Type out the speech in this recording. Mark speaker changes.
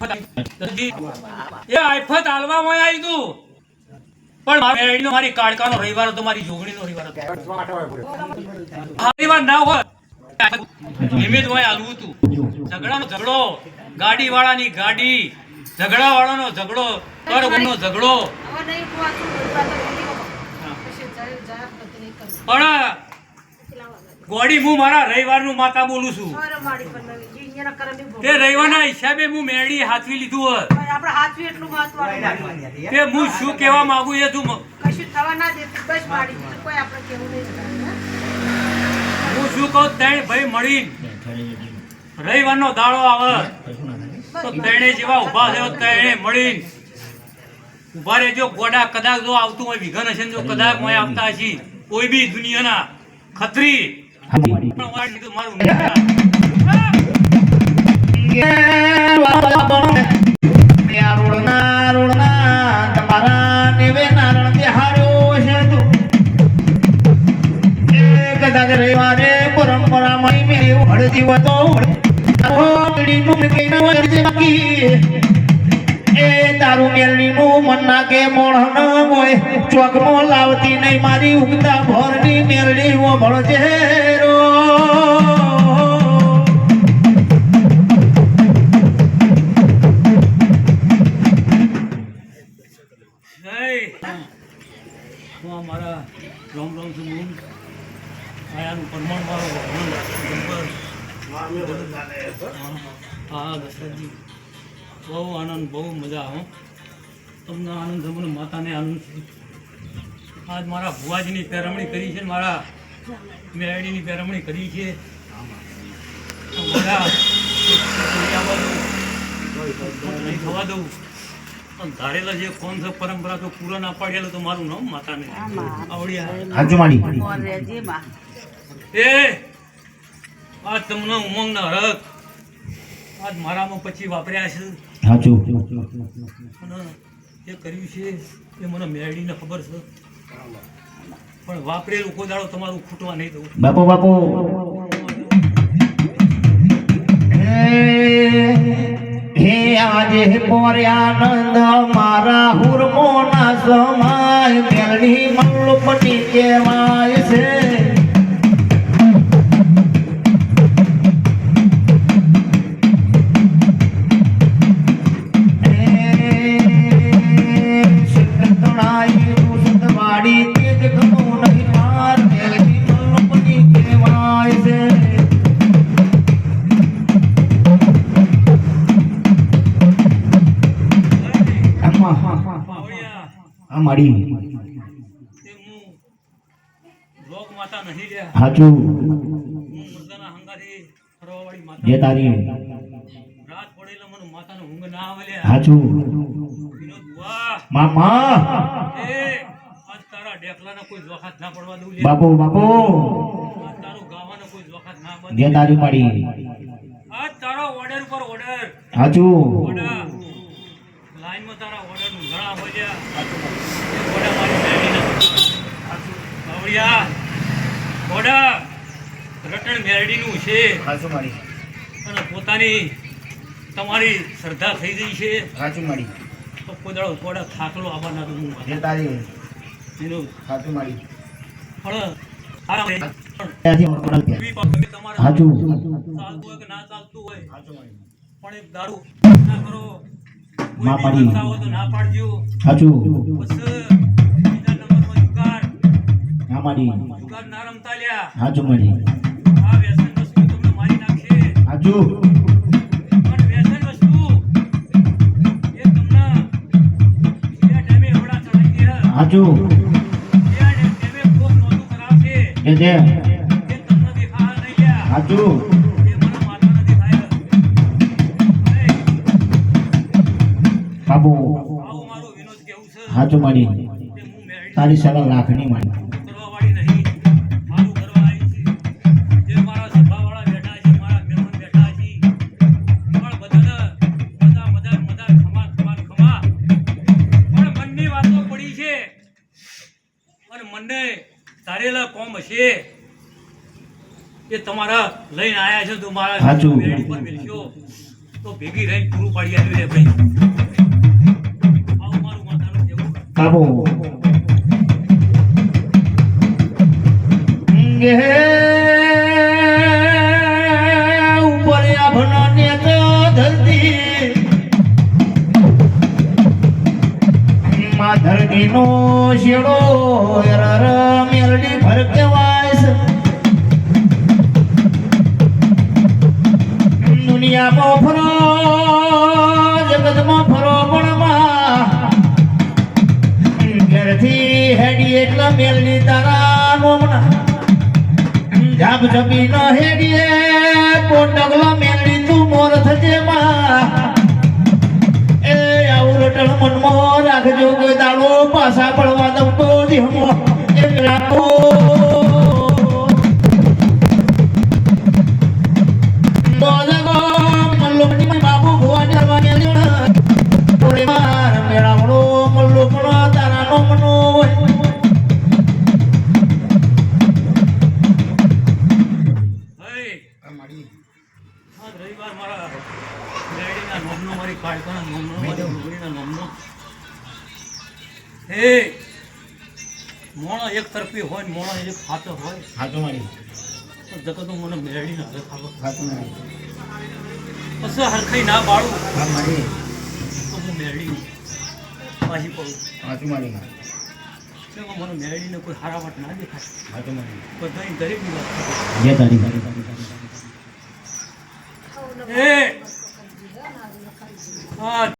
Speaker 1: એ આફત હાલવામાં આવી તું પણ મારી કાળકાનો રવિવાર હતો, મારી જોગણીનો રવિવાર હતો. આ રવિવાર ના હોય નિમિત્ત હોય હાલવું તું. ઝઘડાનો ઝઘડો, ગાડી વાળાની ગાડી, ઝઘડા વાળાનો ઝઘડો, કરનો ઝઘડો. પણ ગોડી હું મારા રવિવારનું માતા બોલું છું. તે રવિવારના હિસાબે હું મેળી હાથવી લીધું હોય. તે હું શું કહેવા માંગુ એ તું હું શું કહું, ત્રણ ભાઈ મળી રવિવારનો દાડો આવે તો ત્રણે જેવા ઉભા થયો, ત્રણે મળી ઉભા રહેજો. ગોડા કદાચ જો આવતું હોય વિઘન હશે, જો કદાચ હોય આવતા હશે કોઈ બી દુનિયાના ખત્રી મારું
Speaker 2: રવિવારે પરંપરામાં હળદી હતો તારું મેલની નું મન નાખે મોણ હોય ચોકમાં લાવતી નહીં મારી ઉગતા ભોરની મેલડી ભણજે રો.
Speaker 1: મારા રોમ રોમ છું આયાનું પરમાણ મારો હા દશરથજી બહુ આનંદ, બહુ મજા આવે. તમને આનંદ છે, મને માતાને આનંદ છે. આજ મારા ભુવાજીની પેરમણી કરી છે, મારા મેરડીની પેરમણી કરી છે. બધા નહીં થવા દઉં પણ ધારેલા જે કોણ છે પરંપરા તો પૂરા ના પાડેલો તો મારું નામ માતાને આવડ્યા. એ આજ તમને ઉમંગના હરખ આજ મારામાં પછી વાપર્યા છે. એ કર્યું છે એ મને મેળવીને ખબર છે, પણ વાપરેલું કોઈ દાડો તમારું ખૂટવા નહીં દઉં.
Speaker 2: બાપુ બાપુ હે આજે પોર્યાનંદ મારા હુરમો ના સમાય મેળવી મલ્લુપની કહેવાય છે. બાપુ બાપુ જે તારી પડી
Speaker 1: આજ તારો ઓર્ડર પર ઓર્ડર
Speaker 2: હાચુ
Speaker 1: લાઈનમાં તારા ઓર્ડર નું ઘણા બોલ્યા ઓર્ડર મારી મેળવીને આવડિયા ઓર્ડર રટણ મેરડીનું છે.
Speaker 2: હાચુ મારી
Speaker 1: અને પોતાની તમારી શ્રદ્ધા થઈ ગઈ છે.
Speaker 2: હાચુ મારી
Speaker 1: તો કોદાળો કોડા થાકલો આવવાના તો હું
Speaker 2: જે તારી
Speaker 1: એનું
Speaker 2: હાચુ મારી
Speaker 1: પણ
Speaker 2: હાચુ
Speaker 1: ચાલતું હોય કે ના ચાલતું હોય પણ એક દારૂ ના કરો,
Speaker 2: ના પાડી
Speaker 1: તો ના પાડજો.
Speaker 2: હાચુ
Speaker 1: બસ બીજા નંબરમાં જુગાર
Speaker 2: ના માડી
Speaker 1: જુગાર ના રમતા લ્યા.
Speaker 2: હાચુ માડી
Speaker 1: આ વ્યસન વસ્તુ તમને મારી નાખશે.
Speaker 2: હાચુ
Speaker 1: પણ વ્યસન વસ્તુ એ તમને બે ટાઈમે એવડા ચડાઈ દે.
Speaker 2: હાચુ એ જે
Speaker 1: તમને દેખા નહીં લ્યા.
Speaker 2: હાચુ
Speaker 1: એ મને માતા નથી થાય.
Speaker 2: બાબુ
Speaker 1: આવું મારું વિનોદ કેવું છે.
Speaker 2: હાચુ માડી
Speaker 1: કે હું મેરડી
Speaker 2: તારી સગા લાખની માડી
Speaker 1: કરવાવાળી નહીં, મારું કરવા આવી છે. જે મારા સભાવાળા બેઠા છે, મારા મહેમાન બેઠા છે, પણ બધાને મજા ખમા પણ મનની વાતો પડી છે અને મને ધારેલા કોમ હશે એ તમારા લઈને આયા છે તો મારા મેરડી પર મેલશો. તો ભેગી રહીને પૂરું પાડી આવ્યું રે ભાઈ આવું મારું માતાનું કેવું
Speaker 2: બાબુ ઉપર આભને તો ધરતી માં ધરતીનો શેડો રર મેલડી ભર કહેવાય છે દુનિયામાં ફરો જગતમાં ફરો પણ ઘેરથી હેડી એટલા મેલડી તારા નોમના જાપ જમી ન હેડીએ કોટ ડગલો મેલડી તું મોર થજે માં એ આવું રટણ મનમાં રાખજો કોઈ દાડો પાછા પડવા દઉં તો દેહમો એક રાખો તો જગો મલ્લુકની બાબુ ભુવાની કરવા મેલ્યો થોડી વાર મેળાવડો મલ્લુકનો તારા નોમનો હોય
Speaker 1: આજ રવિવાર મારા લેડીના નોમનો મારી કાળકાના નોમનો મારી ડુંગળીના નોમનો હે મોણો એક તરફી હોય ને મોણો એક ખાતો હોય
Speaker 2: હાચો મારી
Speaker 1: તો જગત મને મેળીને હવે ખાવો
Speaker 2: હાચો મારી
Speaker 1: પછી હરખાઈ ના પાડું
Speaker 2: હા મારી
Speaker 1: તો હું મેળી પાછી પડું
Speaker 2: હાચો મારી
Speaker 1: તેમાં મને મેળીને કોઈ હારા વાત ના દેખાય
Speaker 2: હાચો મારી
Speaker 1: બધાની ગરીબની વાત
Speaker 2: જે તારી
Speaker 1: એ હા